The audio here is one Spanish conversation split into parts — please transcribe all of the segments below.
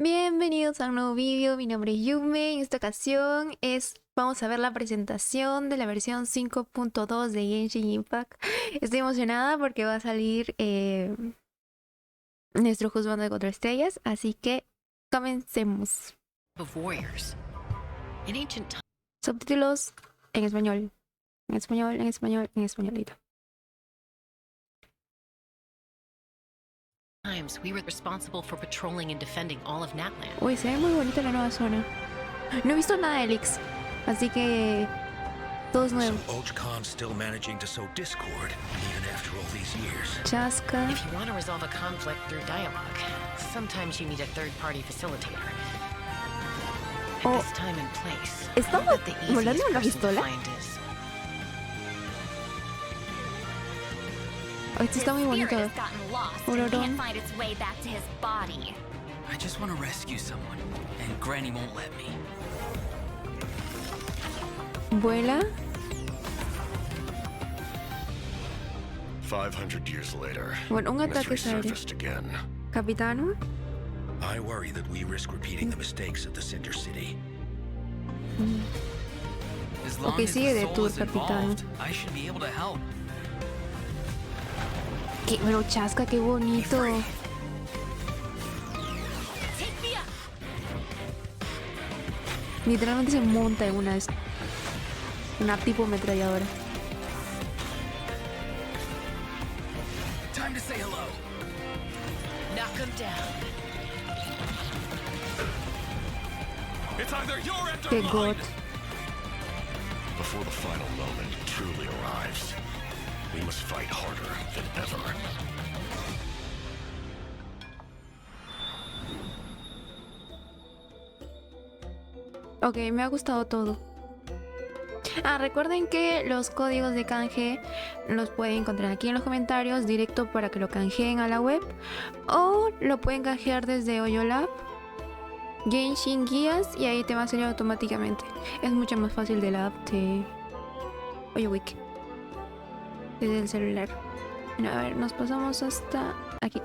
Bienvenidos a un nuevo vídeo, mi nombre es Yume. En esta ocasión vamos a ver la presentación de la versión 5.2 de Genshin Impact. Estoy emocionada porque va a salir nuestro juzgando de 4 estrellas, así que comencemos. Subtítulos en español. En españolito. We were responsible for patrolling and defending all of Natland. Uy, se ve muy bonita la nueva zona. No he visto nada de Elix, así que todo es nuevo. Still managing to sow discord even after all these years. Chasca. If you want to resolve a conflict through dialogue, sometimes you need a third-party facilitator. At this time and place, ¿Estamos volando una pistola? Esto está muy bonito. Ororon. I just want to rescue someone, and Granny won't let me. Vuela. 500 years later, Bueno, un ataque mystery aéreo. surfaced again. Capitano. I worry that we risk repeating the mistakes of the Cinder City. As long Okay, as sigue the de soul tour, is Capitano. involved, I should be able to help. Pero Chasca, qué bonito. Literalmente se monta en una tipo ametralladora. Time to say hello. Knock him down. It's either your end or Qué god. Before the final moment truly arrives, we must fight harder than ever. Ok, me ha gustado todo. Recuerden que los códigos de canje los pueden encontrar aquí en los comentarios, directo para que lo canjeen a la web. O lo pueden canjear desde Oyolab, Genshin Guías, y ahí te va a salir automáticamente. Es mucho más fácil de la app de Oyowiki, desde el celular. Bueno, a ver, nos pasamos hasta aquí.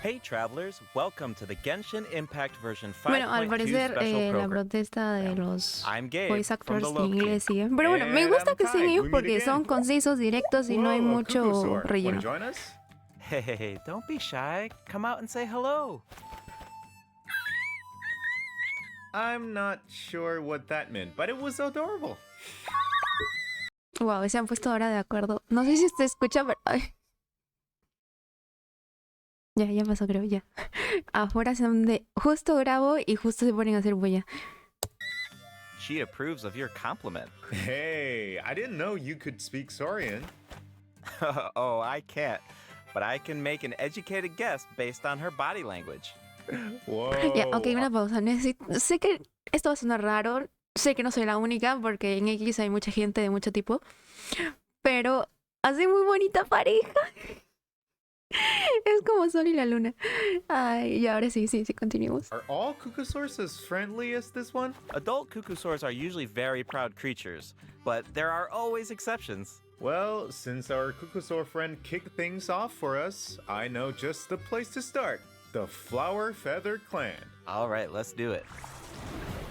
Hey travelers, welcome to the Genshin Impact version 5.2 Bueno, al parecer special la program. protesta de los I'm Gabe voice from actors the en Loki. inglés sigue. Pero bueno, me gusta que sean ellos porque son concisos, directos y no hay mucho relleno. Hey, don't be shy. Come out and say hello. I'm not sure what that meant, but it was adorable. Wow, se han puesto ahora de acuerdo. No sé si se escucha, pero... ay. Ya pasó, creo, ya. Afuera son de... Justo grabo y justo se ponen a hacer bulla. She approves of your compliment. Hey, I didn't know you could speak Saurian. Oh, I can't. But I can make an educated guess based on her body language. Whoa. Ya, ok, una pausa. Sé que esto va a sonar raro. Sé que no soy la única porque en X hay mucha gente de mucho tipo. Pero hace muy bonita pareja. Es como Sol y la Luna. Ay, y ahora sí, continuemos. Are all Cuckosaurs as friendly as this one? Adult Cuckosaurs are usually very proud creatures, but there are always exceptions. Well, since our Cuckosaur friend kicked things off for us, I know just the place to start. The Flower Feather Clan. All right, let's do it.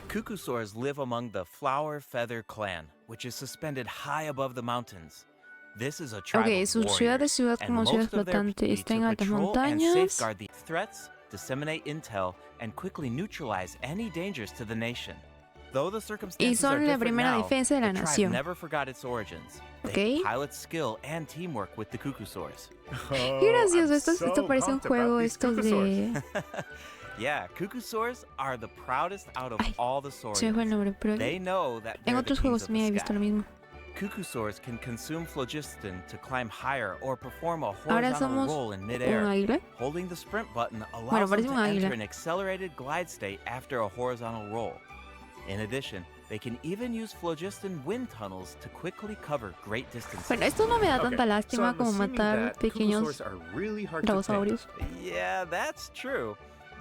Cuckosaurs live among the Flower Feather Clan, which is suspended high above the mountains. This is a tribe Ok, of su ciudad warriors, es ciudad and como ciudad most of their flotante. duty Está en to altas patrol and montañas. safeguard the threats, disseminate intel, and quickly neutralize any dangers to the nation. Though the Y circumstances are son la different primera now, defensa de la the tribe nación. never forgot its origins. Ok. They pilot skill and teamwork with the Cuckosaurs. Qué gracioso, esto parece un juego estos de... Yeah, Cuckosaurs are the proudest out of Ay, all the se me Saurians. fue el nombre, pero They know that en they're the otros kings juegos of también he the visto sky. lo mismo. Cuckosaurs can consume phlogiston to climb higher or perform a Ahora horizontal somos roll in un midair. águila. Holding the sprint button Bueno, allows them parece to un águila. enter an accelerated glide state after a horizontal roll. In addition, they can even use phlogiston wind tunnels to quickly cover great distances. Bueno, esto no me da Okay, tanta so lástima I'm como assuming matar that pequeños Cuckosaurs are really hard to tame. dinosaurios. Yeah, that's true.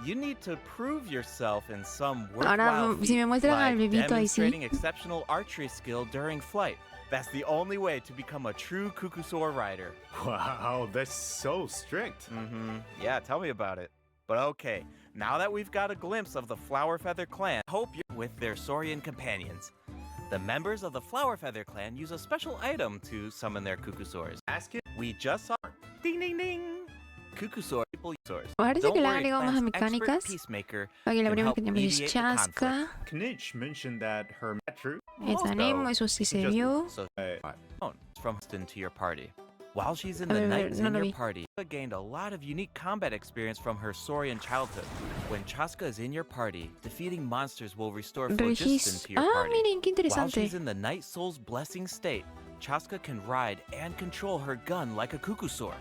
You need to prove yourself in some Ahora, worthwhile si me feat, muestran al like bebito ahí sí. demonstrating exceptional archery skill during flight. That's the only way to become a true Cucusaur rider. Wow, that's so strict. Yeah, tell me about it. But okay, now that we've got a glimpse of the Flower Feather clan, hope you're with their Saurian companions. The members of the Flower Feather clan use a special item to summon their Cucusaurs. Ask it. We just saw ding ding ding. Cucusaur people source. Parece Don't que le han worry, agregado más clan's expert mecánicas. Peacemaker Aquí la can primera help que tenemos es mediate the conflict. Chasca. Knitch mentioned that her true. Esa Nemo, eso sí se vio. So from Houston to your party. While she's in A the ver, Knights no in lo your vi. party, Chasca gained a lot of unique combat experience from her Saurian childhood. When Chasca is in your party, defeating monsters will restore phlogiston to your party. Miren, qué While interesante. she's in the Night Soul's blessing state, Chasca can ride and control her gun like a Cucusaur.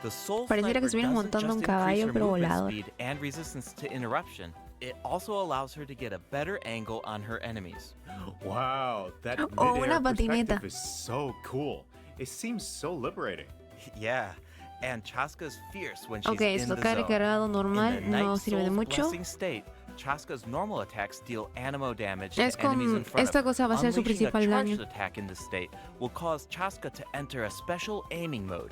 The Soul Pareciera que Sniper estuvieras doesn't montando un just caballo, increase her pero movement volador. speed and resistance to interruption, it also allows her to get a better angle on her enemies. Wow, that Oh, mid-air una patineta. perspective is so cool. It seems so liberating. Yeah, and Chasca's fierce when she's Ok, in esto the cae zone. recargado normal, In the no Night sirve de Soul's mucho. blessing state, Chasca's normal attacks deal anemo damage Es to enemies con in front esta of her. cosa va a ser su Unleashing a principal charged daño. attack in this state will cause Chasca to enter a special aiming mode.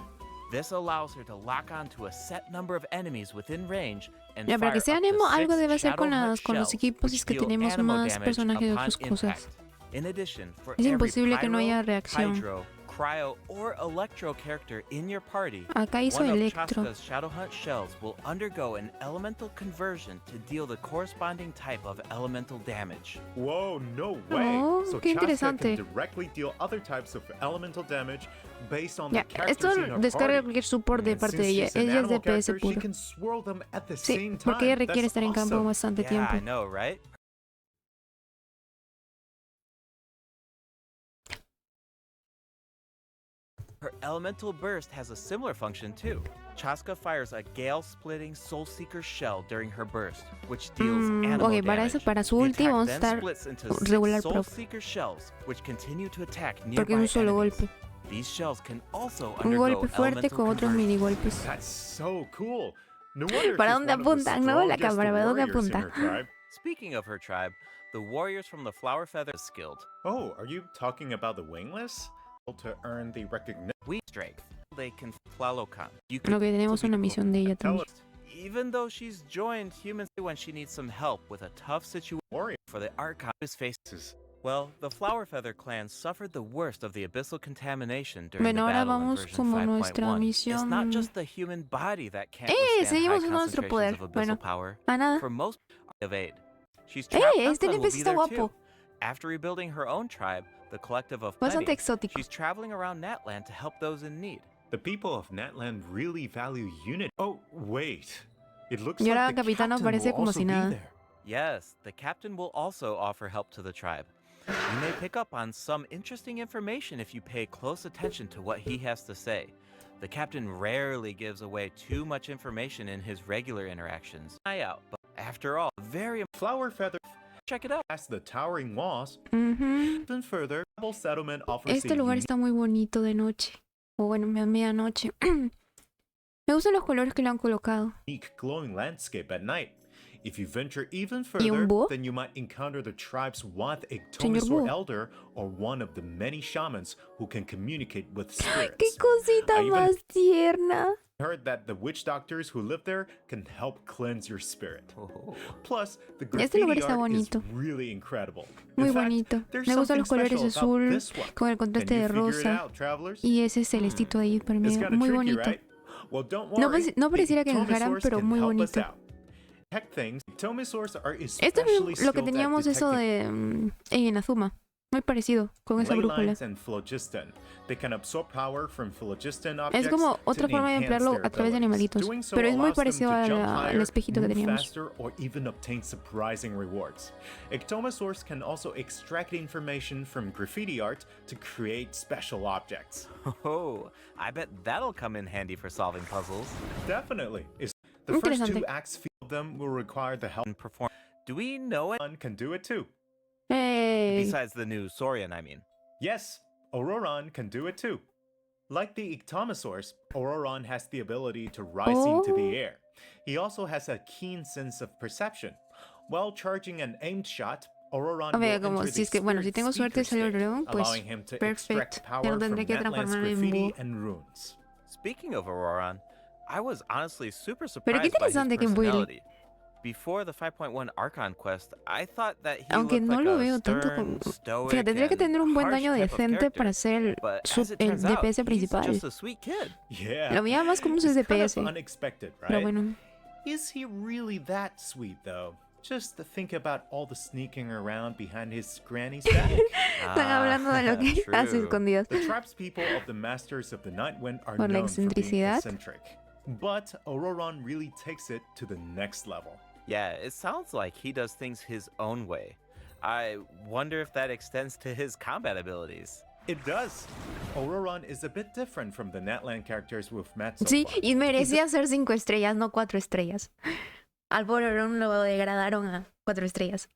This allows her to lock onto a set number of enemies within range and Ya, para que fire sea up to Nemo, algo 6 debe hacer con Shadowhunt con los shells, equipos which es que deal tenemos anemo más damage personajes de upon otras cosas. impact. In addition, for Es every imposible que no pyro, haya reacción. hydro, cryo, or electro character in your party, Acá hizo one of Electro. Chasca's Shadowhunt shells will undergo an elemental conversion to deal the corresponding type of elemental damage. Whoa, no way. Oh, So qué Chasca interesante. can directly deal other types of elemental damage based on Ya, the characters esto in her descarga party. cualquier support de And parte de since ella. she's an Ella es animal DPS character, she puro. can swirl them at the Sí, same time. porque ella requiere That's estar en campo awesome. bastante Yeah, tiempo. I know, right? Her elemental burst has a similar function too. Chasca fires a gale-splitting Soulseeker shell during her burst, which deals anemo Ok, para damage. eso, para su The ulti attack vamos a then estar splits into regular 6 pro. Soulseeker shells, which continue to attack Porque nearby es un solo enemies. golpe. These shells can also Un undergo golpe fuerte elemental con otros conversion. mini golpes. That's so cool. No wonder ¿Para she's dónde one of the apuntan, no? La strongest cámara, ¿para dónde warriors in apunta? her tribe. Speaking of her tribe, the warriors from the Flower Feather is skilled. Oh, are you talking about the wingless? To earn the recognition. We strength. They can Flalokan. You Lo que tenemos also be una misión de ella Tell también. us, Even though she's joined humans when she needs some help with a tough situation warrior. for the Archivist faces. Well, the Flower Feather clan suffered the worst of the abyssal contamination during Bueno, the ahora battle in vamos version como nuestra 5.1. It's not misión. just the human body that can't withstand Seguimos high usando nuestro concentrations poder. of abyssal Bueno, power. a nada. For most of aid. She's trapped on Este Sun will NPC be está there guapo. too. After rebuilding her own tribe, the Collective of Bastante Plenty, exótico. she's traveling around Natland to help those in need. The people of Natland really value unity. Oh, wait. It looks Y ahora like the Capitano captain parece will como also si be nada. there. Yes, the captain will also offer help to the tribe. You may pick up on some interesting information if you pay close attention to what he has to say. The captain rarely gives away too much information in his regular interactions. Eye out, but after all, very Flower Feather check it out. past the towering walls. Ujú. Even further, Double Settlement offers Este a lugar unique está muy bonito de noche. O bueno, a medianoche. Me gustan los colores que le han colocado. glowing landscape at night. If you venture even un further, búho? then you might encounter the tribe's Wath Señor Ictomasaur búho. elder, or one of the many shamans who can communicate with ¡Qué spirits. cosita I even más tierna! heard that the witch doctors who live there can help cleanse your spirit. Oh. Plus, the Este lugar graffiti está art is bonito. really incredible. Muy In fact, bonito. there's Me gustan something los colores special about azul this one. con el Can contraste you de figure it rosa. out, travelers? Y ese celestito ahí para mí. It's kinda Muy tricky, bonito. right? Well, don't No worry. no the pareciera que encajaran, Ictomasaurs pero can muy help us bonito. out. Tech things, Ictomasaurs are Esto especially es lo que skilled at teníamos eso detecting de en Azuma. Muy parecido con esa ley brújula. lines and phlogiston. They can absorb power from phlogiston objects Es como to otra forma de enhance emplearlo their a través de abilities. animalitos. Doing so Pero es muy allows them parecido to jump al higher, espejito que move teníamos. faster, or even obtain surprising rewards. Ictomasaurs can also extract information from graffiti art to create special objects. Oh, I bet that'll come in handy for solving puzzles Definitely. The first Interesante. two acts of them will require the help. and perform. Do we know it? One can do it too. ¡Ey! Besides the new Saurian, I mean. Yes, Ororon can do it too. Like the Ictomosaurs, Ororon has the ability to rise into the air. He also has a keen sense of perception. While charging an aimed shot, Ororon A ver, will como enter si the es que, bueno, si spirit tengo suerte speaker sale state, ororon, pues allowing him to perfecto. extract Ya power no from tendré que Natlan's transformarme en graffiti búho. and runes. Speaking of Auroron, I was honestly super Pero qué surprised by his interesante que Will, personality. Before the 5.1 Archon quest, I thought that he aunque looked no like lo a veo tanto stern, como... stoic, Fíjate, tendría que and tener un buen harsh daño type of decente character. para ser But as it el turns out, DPS he's principal. just a sweet kid. Yeah. Lo veía más como un It's kind DPS. of unexpected, Pero right? bueno. Is he really that sweet, though? Just to think about all the sneaking around behind his granny's back. Están hablando de lo que hace True. escondidas. The tribespeople of the Masters of the Nightwind are Por la known for being excentricidad. eccentric. But Ororon really takes it to the next level. Yeah, it sounds like he does things his own way. I wonder if that extends to his combat abilities. It does. Ororon is a bit different from the Natlan characters we've met so Sí, far. y merecía ser 5 estrellas, no 4 estrellas. Al pobre Ororon lo degradaron a 4 estrellas.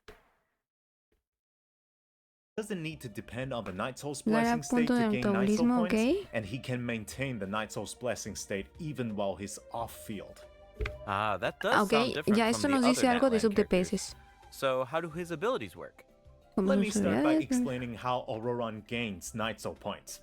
Doesn't need to depend on the Night Soul's Gana blessing state punto to de gain Night Soul metabolismo, points, ok. and he can maintain the Night Soul's blessing state even while he's off-field. Ah, that does Ah, sound ok, different ya from esto the nos dice other algo de Natlan characters. sub-DPS. So how do his abilities work? Como Let sus me start by habilidades. explaining how Ororon gains Night Soul points.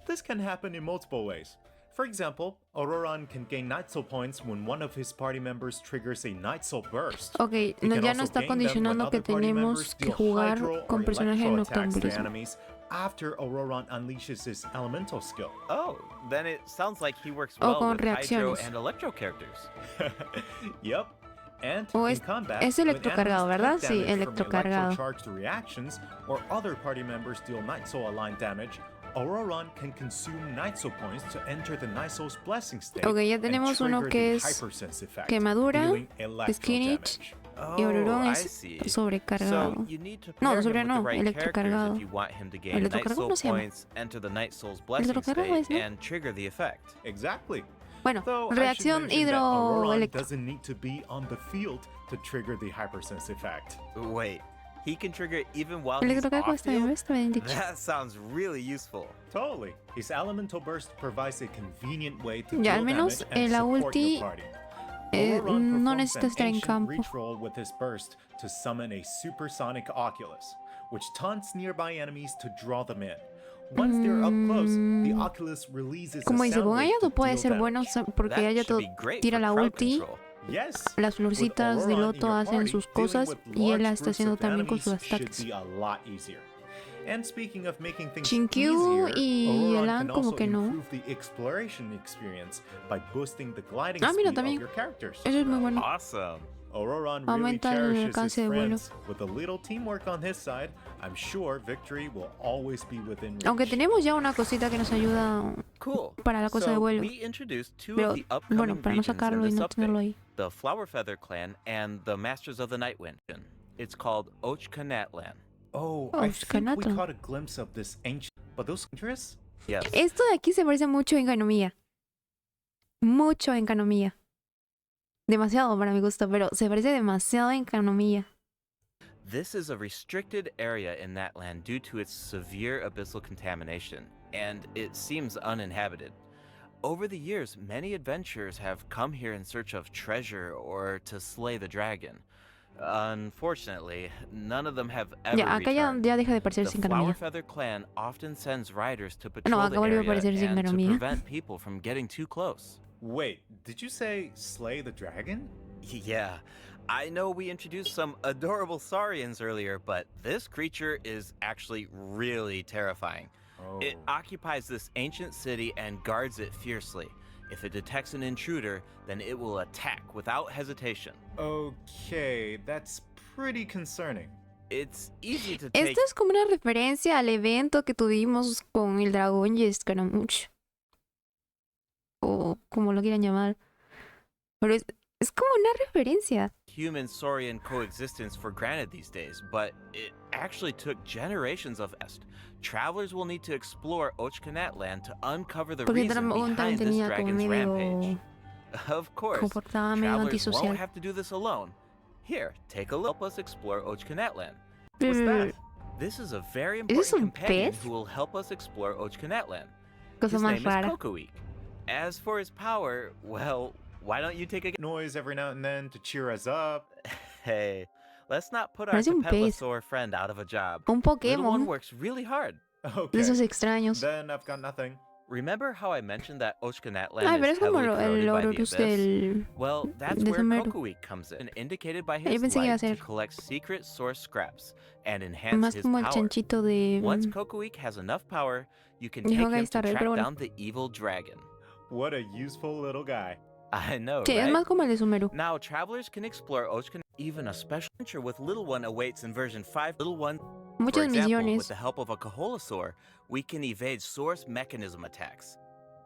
This can happen in multiple ways. For example, Ororon can gain Night Soul points when one of his party members triggers a Night Soul burst. Ok, He no, can ya also no está gain them when condicionando que other party tenemos members que deal jugar hydro con or personajes electro attacks to noctambulismo. enemies after Ororon unleashes his elemental skill. Oh, then it sounds like he works O well con with hydro reacciones. and electro characters. Yep. And O in es- combat, es when electrocargado, enemies ¿verdad? take Sí, damage from electrocargado. electro-charged reactions, or other party members deal Night Soul aligned damage, Ororon can consume Night Soul points to enter the Night Soul's blessing state. Ok, ya and tenemos uno trigger que the es hypersense effect, quemadura, dealing electro Skinich, damage. y Ororon Oh, I es see. sobrecargado. So you need to No, pair him sobre with no, the right characters electrocargado. if you want him to gain Night Electrocargado Soul no se llama. points, enter the Night Soul's blessing Electrocargado state, es, ¿no? and trigger the effect. Exactly. Bueno, Though I should reacción mention that Ororon hidroelectro. doesn't need to be on the field to trigger the hypersense effect. Wait, he can trigger even while he's Electrocargado off está bien, field? está bien dicho. That sounds really useful. Totally. His elemental burst provides a convenient way to Ya, al deal menos damage and la support ulti, your party. no Ororon performs necesita an estar en ancient campo. reach-roll with his burst to summon a supersonic Oculus, which taunts nearby enemies to draw them in. Once they're up close, the Oculus releases Como a dice, sound con wave ella to no puede deal ser damage. bueno porque That ella should be great tira for la crowd ulti, control. Yes. las florcitas With de Ororon in loto your hacen party, sus dealing cosas with y él la large está groups haciendo of también con enemies sus should ataques. be a lot easier. And speaking of making things Chinkyu easier, y Ororon Elan can como also que no. improve the exploration experience by boosting the gliding Ah, mira, speed también. of your characters. Eso es muy bueno. Awesome. Ororon really Aumenta el cherishes his alcance de vuelo. friends. With a little teamwork on his side, I'm sure victory will always be within reach. Aunque tenemos ya una cosita que nos ayuda Cool. para la cosa de So vuelo. we introduced two Pero of the upcoming bueno, para no regions in sacarlo y this no tenerlo update. ahí. The Flower Feather Clan and the Masters of the Nightwind. It's called Ochkanatlan. Oh, Oh, I think we Shkanato. caught a glimpse of this ancient... But those interests? Yes. Esto de aquí se parece mucho en Kanomiya. Mucho en Kanomiya. Demasiado para mi gusto, pero se parece demasiado en Kanomiya. This is a restricted area in that land due to its severe abyssal contamination, and it seems uninhabited. Over the years, many adventurers have come here in search of treasure or to slay the dragon. Unfortunately, none of them have ever Ya, acá ya, returned. ya deja de parecer The sin Flower Kanomiya. Feather Clan often sends riders to No, patrol the acá volvió a area aparecer sin and to Kanomiya. prevent people from getting too close. Wait, did you say slay the dragon? Yeah, I know we introduced some adorable saurians earlier, but this creature is actually really terrifying. Oh. It occupies this ancient city and guards it fiercely. If it detects an intruder, then it will attack without hesitation. Okay, that's pretty concerning. It's easy to take. Esto es como una referencia al evento que tuvimos con el dragón y Escaramuch. O como lo quieran llamar. Pero es como una referencia. Human saurian coexistence for granted these days, but it actually took generations of est. Travelers will need to explore Ochkanatlan to uncover the Porque el reason dragón también behind this tenía como dragon's rampage. medio... Of course, comportaba medio travelers antisocial. won't have to do this alone. Here, take a look. Help us explore Ochkanatlan. What's that? This is a very this important un companion pez? who will help us explore Ochkanatlan. Cosa His más name is rara. Kokoweek. As for his power, well, why don't you take a Noise every now and then to cheer us up. Hey, let's not put our Parece un pez. Capetlasaur friend out of a job. Un Little one Pokémon. works really hard. De Okay, esos extraños. then I've got nothing. Remember how I mentioned that Ochkanatlan Ay, pero is es como heavily el corroded by the Ororus abyss? del... Well, that's de where Sumeru. Kokoweek comes in, indicated by Yo his pensé que iba a light to ser collect secret source scraps and enhance más his como el power. chanchito de... Once Kokoweek has enough power, you can Dijo take him to Gaistar, track pero bueno. down the evil dragon. What a useful little guy. I know, Sí, es right? más como el de Sumeru. Now, travelers can explore Ochkan. Even a special adventure with Little One awaits in version 5. Little One, for Muchas example, with misiones. the help of a Kaholasaur, we can evade source mechanism attacks.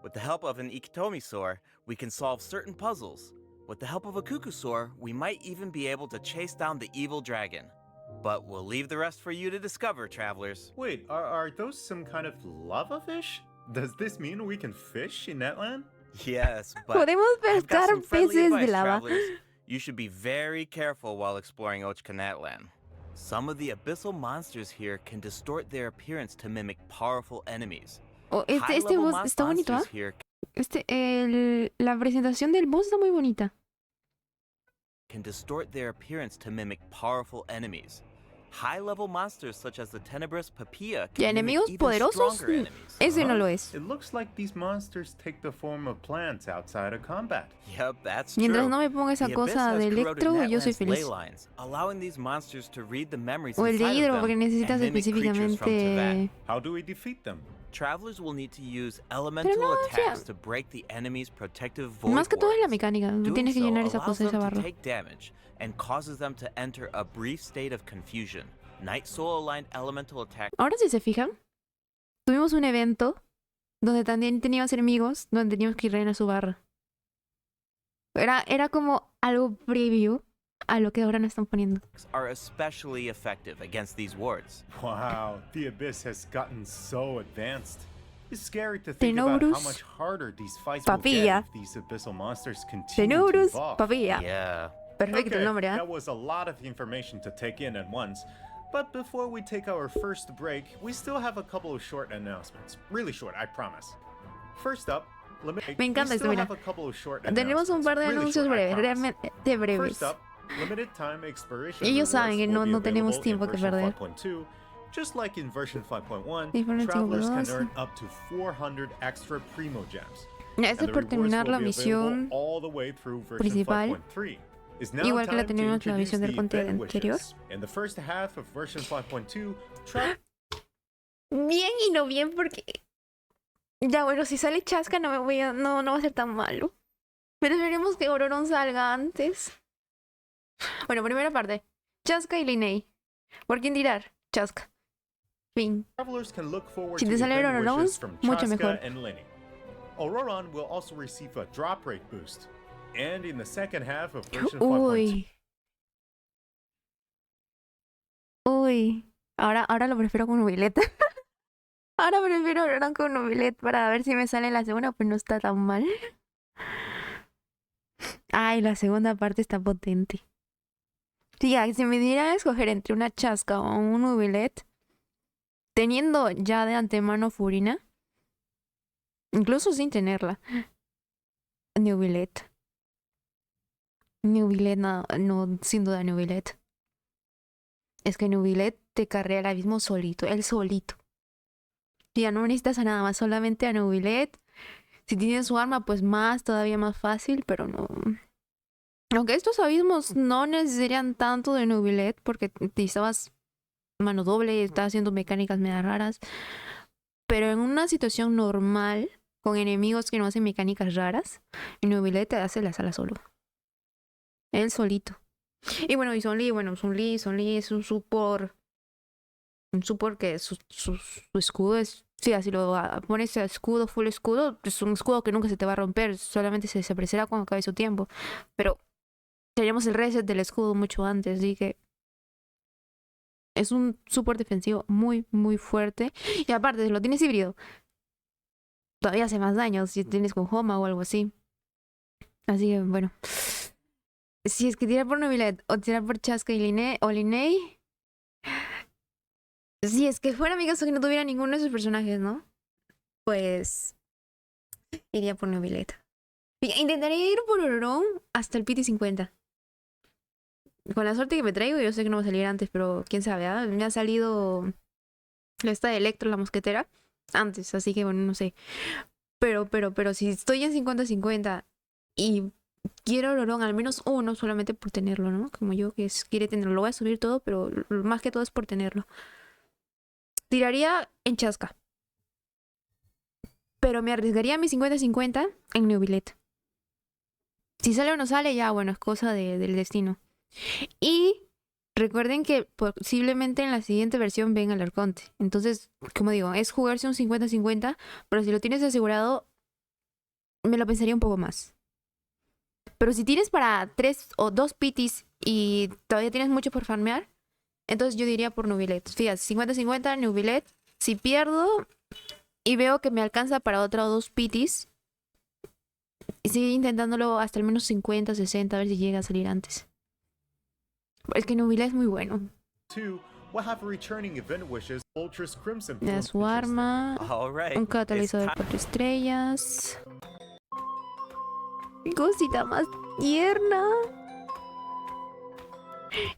With the help of an Ikitomisaur, we can solve certain puzzles. With the help of a Kukusaur, we might even be able to chase down the evil dragon. But we'll leave the rest for you to discover, travelers. Wait, are those some kind of lava fish? Does this mean we can fish in Netland? Yes, but Podemos I've got pescar some friendly peces advice, de lava. travelers. You should be very careful while exploring Ochkanatlan. Some of the abyssal monsters here can distort their appearance to mimic powerful enemies. Oh, este High-level boss está bonito, ¿ah? monsters here La presentación del boss está muy bonita. can distort their appearance to mimic powerful enemies. High-level monsters such as the Tenebrous Papilla Y can mimic enemigos even poderosos, stronger enemies. ese no Huh? lo es. It looks like these monsters take the form of plants outside of combat. Yep, that's Mientras true. no me ponga esa The cosa abyss de has corroded Electro, yo soy Natlan's ley feliz. lines, allowing these monsters to read the memories O el de inside Hidro, of porque them necesitas and mimic creatures from Teyvat. específicamente... How do we defeat them? Travelers will need to use elemental no, o sea, attacks to break the enemy's protective void Más que todo es la wards. mecánica. Doing Tienes que so llenar esa allows cosa, esa them to barra. take damage and causes them to enter a brief state of confusion. Night Soul aligned elemental attack Ahora si se fijan, tuvimos un evento donde también teníamos enemigos, donde teníamos que rellenar su barra. Era como algo previo a lo que ahora nos están poniendo. are especially effective against these wards. Wow, the abyss has gotten so advanced. It's scary to think about how Tenebrous much harder these fights Papilla. will get if these abyssal monsters continue to Tenebrous evolve. Papilla. Yeah. Perfecto el nombre, ¿ah? That was a lot of information to take in at once. But before we take our first break, we still have a couple of short announcements. Really short, I promise. First up, Me encanta esto, mira. Tenemos un par de anuncios breves, realmente breves. First up, limited time expiration Ellos saben que rewards will no be tenemos available tiempo in que version perder. 5.2. Just like in version 5.1, Diferente travelers can 5.2. earn up to 400 extra primo gems. Esto es por terminar la misión all the way through version principal. 5.3. It's now Igual que la time to teníamos en la introduce visión del the puente event anterior. wishes. In the first half of version 5.2, Bien y no bien porque... Ya bueno, si sale Chasca no va a ser tan malo. Pero esperemos que Ororon salga antes. Bueno, primera parte. Chasca y Linnea. ¿Por quién tirar? Chasca. Fin. travelers can look forward Si to te sale event Ororon, wishes from mucho Chasca mejor. and Linnea. Ororon will also receive a drop rate boost. And in the second half of version 5.2, Uy. Ahora lo prefiero con Nubilet. Ahora prefiero Ororon con Nubilet para ver si me sale la segunda, pues no está tan mal. Ay, la segunda parte está potente. Sí, si me diera a escoger entre una Chasca o un Nubilet, teniendo ya de antemano Furina, incluso sin tenerla, Nubilet. Nubilet, no, sin duda Nubilet. Es que Nubilet te carrea el abismo solito, él solito. Ya no necesitas a nada más, solamente a Nubilet. Si tienes su arma, pues más, todavía más fácil, pero no. Aunque estos abismos no necesitarían tanto de Nubilet, porque necesitabas mano doble, estabas haciendo mecánicas medio raras. Pero en una situación normal, con enemigos que no hacen mecánicas raras, Nubilet te hace la sala solo. Él solito. Y bueno, y Sun Li es un support. Un support que su escudo es... Sí, así lo pones escudo, full escudo, es un escudo que nunca se te va a romper, solamente se desaparecerá cuando acabe su tiempo. Pero tenemos el reset del escudo mucho antes, así que es un support defensivo muy, muy fuerte. Y aparte, si lo tienes híbrido, todavía hace más daño si tienes con Homa o algo así. Así que, bueno. Si es que tirar por Nubilet o tirar por Chasca y Linnea, si es que fuera mi caso que no tuviera ninguno de esos personajes, ¿no? Pues iría por Nubilet. Intentaré ir por ororon hasta el PT 50. Con la suerte que me traigo, yo sé que no va a salir antes, pero quién sabe, ¿ah? Me ha salido esta de Electro, la mosquetera, antes, así que bueno, no sé. Pero si estoy en 50-50 y quiero ororon, al menos uno, solamente por tenerlo, ¿no? Como yo, que quiere tenerlo. Lo voy a subir todo, pero más que todo es por tenerlo. Tiraría en Chasca. Pero me arriesgaría a mi 50-50 en Nubilet. Si sale o no sale, ya, bueno, es cosa del destino. Y recuerden que posiblemente en la siguiente versión venga el arconte. Entonces, como digo, es jugarse un 50-50, pero si lo tienes asegurado, me lo pensaría un poco más. Pero si tienes para 3 o 2 pitis y todavía tienes mucho por farmear, entonces yo diría por Nubilet. Fíjate, 50-50, Nubilet. Si pierdo y veo que me alcanza para otra o 2 pitis, y sigue intentándolo hasta al menos 50-60, a ver si llega a salir antes. Es que Nubilet es muy bueno. Le da su arma, un catalizador de 4 estrellas. Cosita más tierna.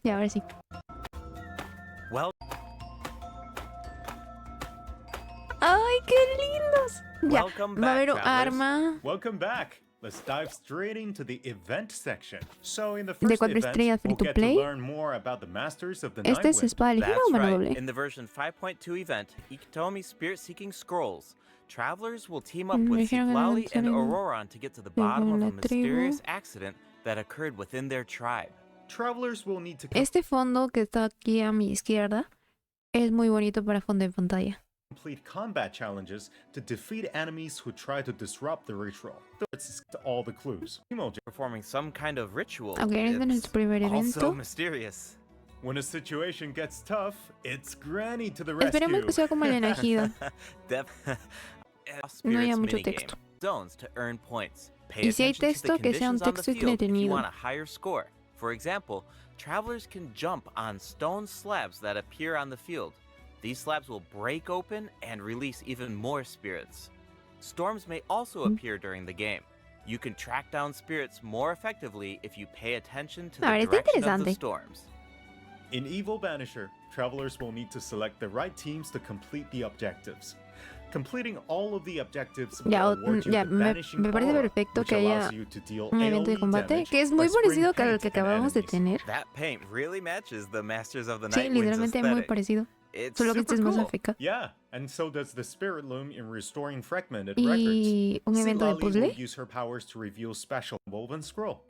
Ya, ahora sí. Well, ¡Ay, qué lindos! Ya, welcome va a back, haber un travelers. arma Welcome back. Let's dive straight into the event section. So in the de first 4 event, estrellas free we'll to get to play. learn more about the masters of the ¿Este es Nightwind. espada ligera That's o mano right. doble? In the version 5.2 event, Ikitomi Spirit-Seeking Scrolls, travelers will team up with Dijeron que no Ciflali and salen Ororon to get to the bottom of la a tribu. mysterious accident that occurred within their tribe. Travelers will need to Este fondo que está aquí a mi izquierda es muy bonito para fondo de pantalla. complete combat challenges to defeat enemies who try to disrupt the ritual. That's all the clues. Performing some kind of ritual. Ok, este es It's nuestro primer also evento. mysterious. When a situation gets tough, it's Granny to the Esperemos que rescue. sea como el elegido. No haya Spirits mucho minigame. texto. Zones to earn points. Pay Y si hay attention to the texto, que sea un conditions on the texto field if you entretenido. want a higher score. For example, travelers can jump on stone slabs that appear on the field. These slabs will break open and release even more spirits. Storms may also appear during the game. You can track down spirits more effectively if you pay attention to A ver, the está direction of the interesante. storms. In Evil Banisher, travelers will need to select the right teams to complete the objectives. Completing all of the objectives will Ya, award you ya, the me Banishing parece Aura, perfecto which que haya allows you to deal un evento de AoE combate damage que es by muy spraying parecido que al paint que at acabamos de enemies. tener. That paint really matches the Masters of the Sí, Nightwind's literalmente muy aesthetic. parecido. It's Solo que este es super más cool. AFK. Yeah, and so does the Spirit Loom in restoring fragmented records. Y un evento de Silali will puzzle. use her powers to reveal special woven scroll.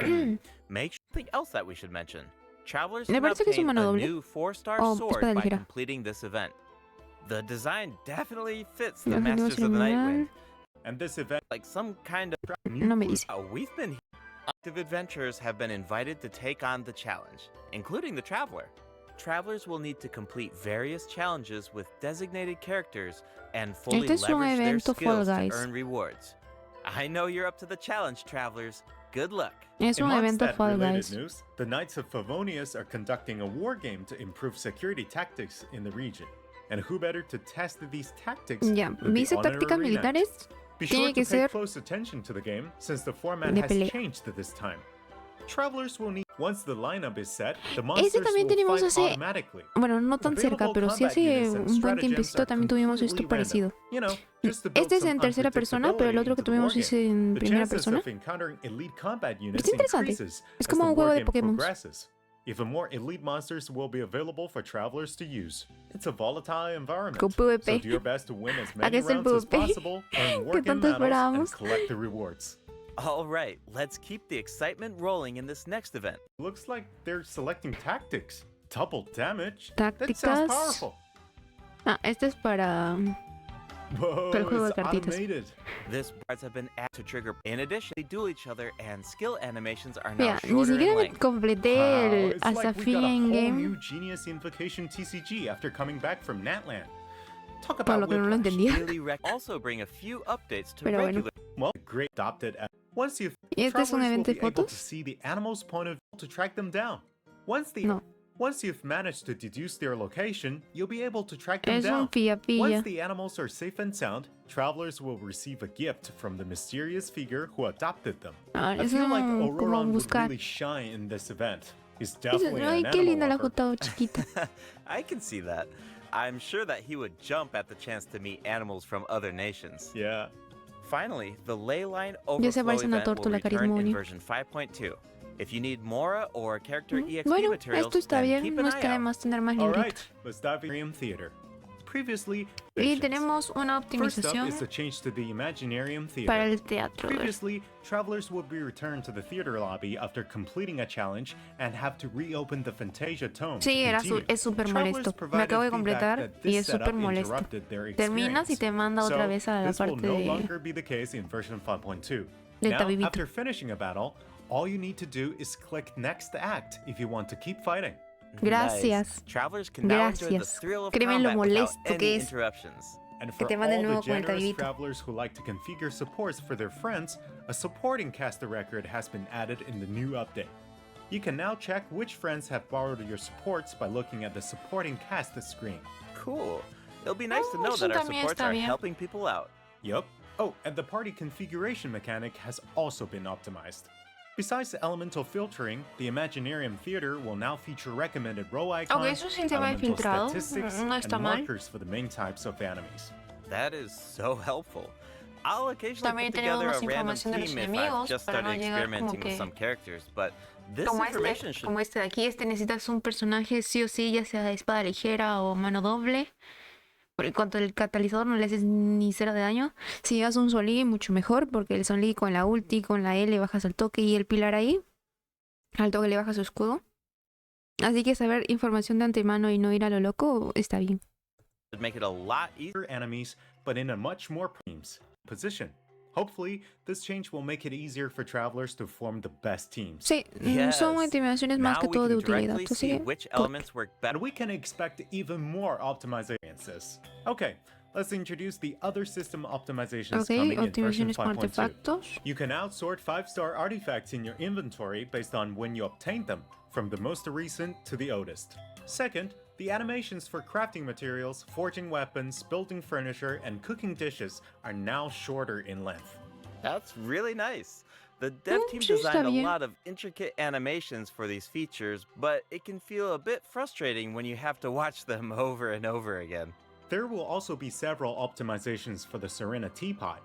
Make something else that we should mention. Travelers Me can parece que es un obtain mano a doble. new 4-star O sword espada by ligera. completing this event. The design definitely fits the Los objetivos Masters of the eliminar. Nightwind. And this event Like some kind of No me dice. we've been active adventurers have been invited to take on the challenge, including the Traveler. Travelers will need to complete various challenges with designated characters and fully Este es un leverage their evento Fall skills to Guys. earn rewards. I know you're up to the challenge, Travelers. Good luck. Es un In evento Mondstadt Fall related Guys. news, the Knights of Favonius are conducting a war game to improve security tactics in the region. And who better to test these tactics Ya, than the dice tácticas honorary knight? militares. Be Tiene sure que to pay ser close attention to the game since the format de has pelea. changed at this time. Travelers will need once the lineup is set, the Ese monsters también will tenemos fight hace, automatically. bueno, no tan cerca, Available pero sí combat hace units and un buen stratagems tiempecito are también tuvimos esto completely random. parecido. You know, just to build Este es some en tercera persona, pero el otro que unpredictability into the tuvimos es wargame. en The primera chances persona. of encountering elite combat units Está interesante. increases Es as como the un juego de wargame Pokémon. progresses. Even more elite monsters will be available for travelers to use. It's a volatile environment, Con so PvP. do your best to win as Acá many está el rounds as PvP possible, earn que wargame tanto medals, and esperábamos. collect the rewards. All right, let's keep the excitement rolling in this next event. Looks like they're selecting tactics. Double damage? That Tácticas. sounds powerful. Ah, este es para Whoa, el juego de it's cartitas. automated. This cards have been added to trigger. In addition, they duel each other, and skill animations are now Mira, ni shorter in siquiera me length. completé Wow, el it's like we got a Asafin whole Endgame, new Genius Invocation TCG after coming back from Natland. Talk por about lo que no lo whiplash. entendía. Also bring a few updates to Pero bueno. regular. Well, great adopted. Once you've ¿Y este es un travelers will evento de be able to fotos? see the animal's point of view to track them down. Once the No. Once you've managed to deduce their location, you'll be able to track them Es un down. pilla-pilla. Once the animals are safe and sound, travelers will receive a gift from the mysterious figure who adopted them. Ah, I es feel like como Ororon would buscar. really shine in this event. He's Dices, definitely ay, an qué animal linda la lover. Jotao chiquita. I can see that. I'm sure that he would jump at the chance to meet animals from other nations. Yeah. Finally, the ley line Ya se overflow parece una event will tórtola return in carismoni. version 5.2. If you need Mora or character EXP Bueno, materials, esto está then bien. keep No an es eye que out. además tener más All librito. right, let's dive in Theater. Previously, Y fictions. tenemos una First up optimización is the change to the Imaginarium Theater. para el teatro. Previously, travelers would be returned to the theater lobby after completing a challenge and have to reopen the Fantasia tome. Sí, to era continue. es súper Travelers molesto. Me provided acabo de feedback completar that y this es súper setup molesto. interrupted their Terminas y experience. te manda otra vez a la This will parte no de... longer be the case in version 5.2. del Now, tabibito. after finishing a battle, all you need to do is click Next Act if you want to keep fighting. Gracias. Nice. Travelers can now enjoy the Gracias. thrill of Créeme lo combat without molesto que any es. interruptions. And for te all manden the nuevo con el generous tabibito. travelers who like to configure supports for their friends, a supporting caster record has been added in the new update. You can now check which friends have borrowed your supports by looking at the supporting cast screen. Cool. It'll be nice to Oh, know eso that our también supports está are bien. helping people out. Yup. Oh, and the party configuration mechanic has also been optimized. Besides the elemental filtering, the Imaginarium Theater will now feature recommended row icons, Ok, eso es el tema de elemental filtrado. statistics, No está and mal. markers for the main types of enemies. That is so helpful. I'll occasionally También put together tenemos a random información de los team if enemigos I've just para started no llegar como experimenting with que- some characters, but this Como information should... como este de aquí, necesitas un personaje sí o sí, ya sea de espada ligera o mano doble. Por en cuanto al catalizador no le haces ni cero de daño. Si llevas un Solí, mucho mejor, porque el Solí con la ulti, con la L bajas al toque y el pilar ahí, al toque le bajas su escudo. Así que saber información de antemano y no ir a lo loco está bien. make it a lot easier. Enemies, but in a much more teams position. Hopefully, this change will make it easier for travelers to form the best teams. Sí, Yes. son intimidaciones más Now que we todo de can utilidad. directly Así see que, which cool. elements work better. And we can expect even more optimizations. Okay, let's introduce the other system optimizations Ok, coming in version optimizaciones con 5.2. artefactos. You can now sort 5-star artifacts in your inventory based on when you obtained them, from the most recent to the oldest. Second, the animations for crafting materials, forging weapons, building furniture, and cooking dishes are now shorter in length. That's really nice. The dev team sí, está designed a bien. lot of intricate animations for these features, but it can feel a bit frustrating when you have to watch them over and over again. There will also be several optimizations for the Serena Teapot.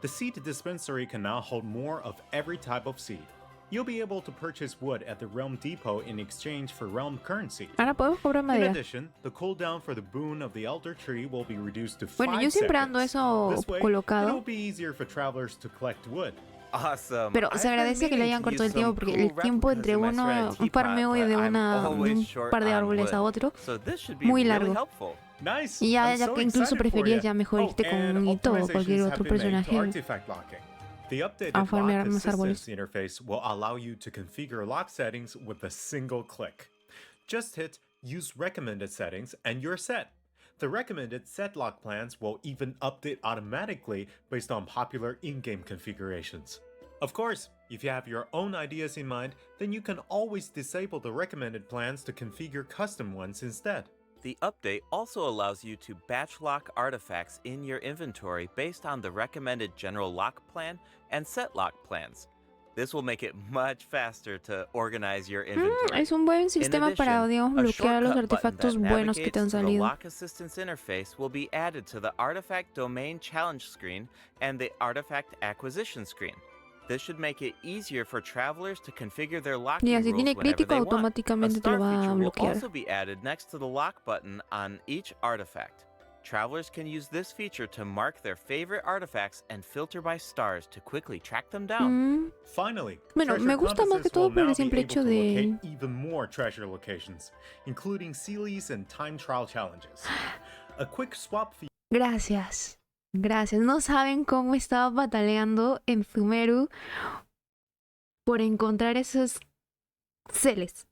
The seed dispensary can now hold more of every type of seed. You'll be able to purchase wood at the Realm Depot in exchange for Realm currency. Ahora podemos cobrar In madera. addition, the cooldown for the boon of the Elder Tree will be reduced to 5 Bueno, yo siempre ando seconds. eso This way, colocado. it'll be easier for travelers to collect wood. Awesome. Pero I've se been agradece que le meaning hayan to cortado el use tiempo some porque cool el tiempo replicas entre in my uno, Serena un Teapot, farmeo y but de I'm always un short par de on árboles a wood. otro. So this should be Muy really largo. helpful. Nice. Y ya, I'm ya so que incluso excited for prefería ya. ya mejor irte con and Nito o cualquier optimizations otro have been made to personaje artifact locking. The updated a lock farmear más assistance árboles. interface will allow you to configure lock settings with a single click. Just hit Use Recommended Settings and you're set. The recommended set lock plans will even update automatically based on popular in-game configurations. Of course, if you have your own ideas in mind, then you can always disable the recommended plans to configure custom ones instead. The update also allows you to batch lock artifacts in your inventory based on the recommended general lock plan and set lock plans. This will make it much faster to organize your inventory. Es un buen In sistema para, addition, digamos, a bloquear los shortcut button artefactos that buenos que te han navigates to the salido. Lock Assistance interface will be added to the Artifact Domain Challenge screen and the Artifact Acquisition screen. This should make it easier for travelers to configure their locking Y así rules tiene whenever crítico, they want. A automáticamente te lo star va a feature will bloquear. also be added next to the lock button on each artifact. Travelers can use this feature to mark their favorite artifacts and filter by stars to quickly track them down. Mm, Finally, Bueno, treasure me gusta más que compasses todo will por el now be simple able hecho to de... locate even more treasure locations, including Sealies and time trial challenges. A quick swap feature Gracias. Gracias. No saben cómo estaba bataleando en Sumeru por encontrar esos celes.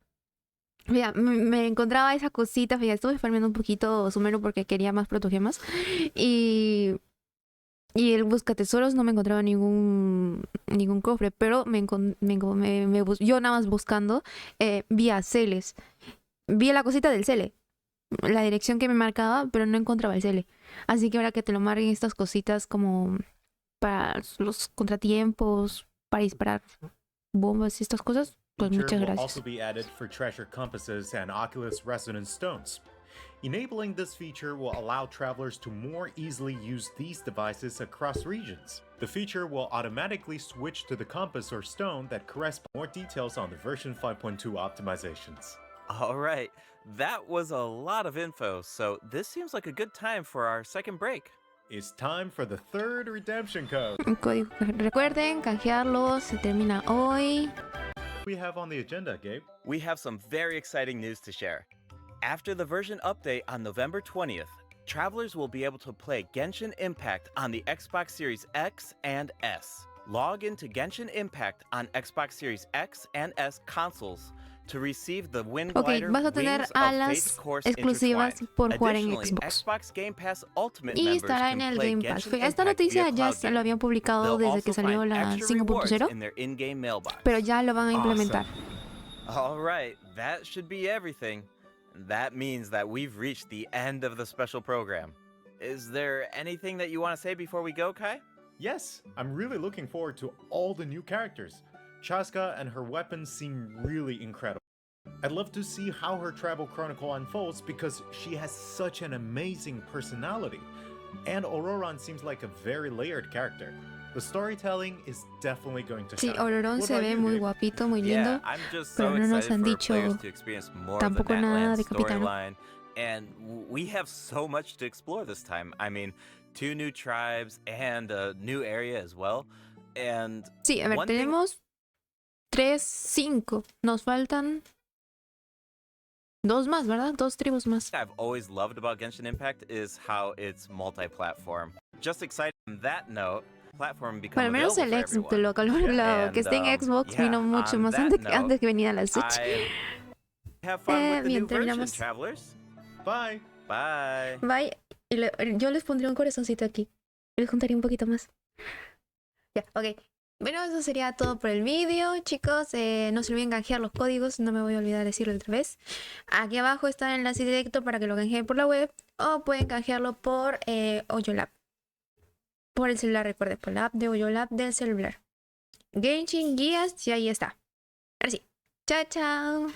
Mira, me encontraba esa cosita, fíjate, estuve farmeando un poquito Sumeru porque quería más protogemas. Y el buscatesoros no me encontraba ningún cofre, pero yo nada más buscando vi a celes. vi la cosita del Cele, la dirección que me marcaba, pero no encontraba el Cele. Así que ahora que te lo marquen estas cositas como para los contratiempos, para disparar bombas y estas cosas, pues Feature muchas will gracias. also be added for treasure compasses and Oculus resonance stones. Enabling this feature will allow travelers to more easily use these devices across regions. The feature will automatically switch to the compass or stone that corresponds. More details on the version 5.2 optimizations. All right, that was a lot of info, so this seems like a good time for our second break. It's time for the third redemption code. Un código. Recuerden, canjearlos, se termina hoy. What do we have on the agenda, Gabe? We have some very exciting news to share. After the version update on November 20th, travelers will be able to play Genshin Impact on the Xbox Series X and S. Log into Genshin Impact on Xbox Series X and S consoles to receive the Wind Ok, Glider vas a tener Wings of Fate's alas Course exclusivas intertwined. por jugar en Additionally, Xbox. Xbox Game Pass Ultimate Y members estará can en el play Game Pass. Genshin Esta Impact noticia via ya cloud se lo gaming. habían publicado They'll desde also que salió find la extra rewards 5.0, in their in-game mailbox. pero ya lo van a implementar. All right, that should be everything. That means that we've reached the end of the special program. Is there anything that you want to say before we go, Kai? Yes, I'm really looking forward to all the new characters. Chasca and her weapons seem really incredible. I'd love to see how her travel chronicle unfolds because she has such an amazing personality. And Ororon seems like a very layered character. The storytelling is definitely going to Sí, shine. Ororon What se about ve you, muy Gabe? guapito, muy Yeah, lindo. I'm just pero so no nos excited han for dicho players to experience more of the tampoco nada Natlan de Capitano. storyline. And we have so much to explore this time. I mean, 2 new tribes and a new area as well. And Sí, a ver, one thing tenemos 3, 5. Nos faltan 2 más, ¿verdad? 2 tribus más. I've always loved about Genshin Impact is how it's multi-platform. Just excited on that note, platform become Bueno, al menos available el for Xbox, everyone. lo que esté en And, Xbox yeah, vino mucho on más that note, antes que venía la Switch. Have fun with the bien, new version, terminamos. travelers. Bye! Bye. Bye. Y yo les pondría un corazoncito aquí. Les contaría un poquito más. Ya, ok. Bueno, eso sería todo por el vídeo, chicos. No se olviden canjear los códigos, no me voy a olvidar decirlo otra vez. Aquí abajo está el enlace directo para que lo canjeen por la web o pueden canjearlo por Oyolab. Por el celular, recuerden, por la app de Oyolab del celular. Genshin guías y ahí está. Ahora sí. Chao, chao.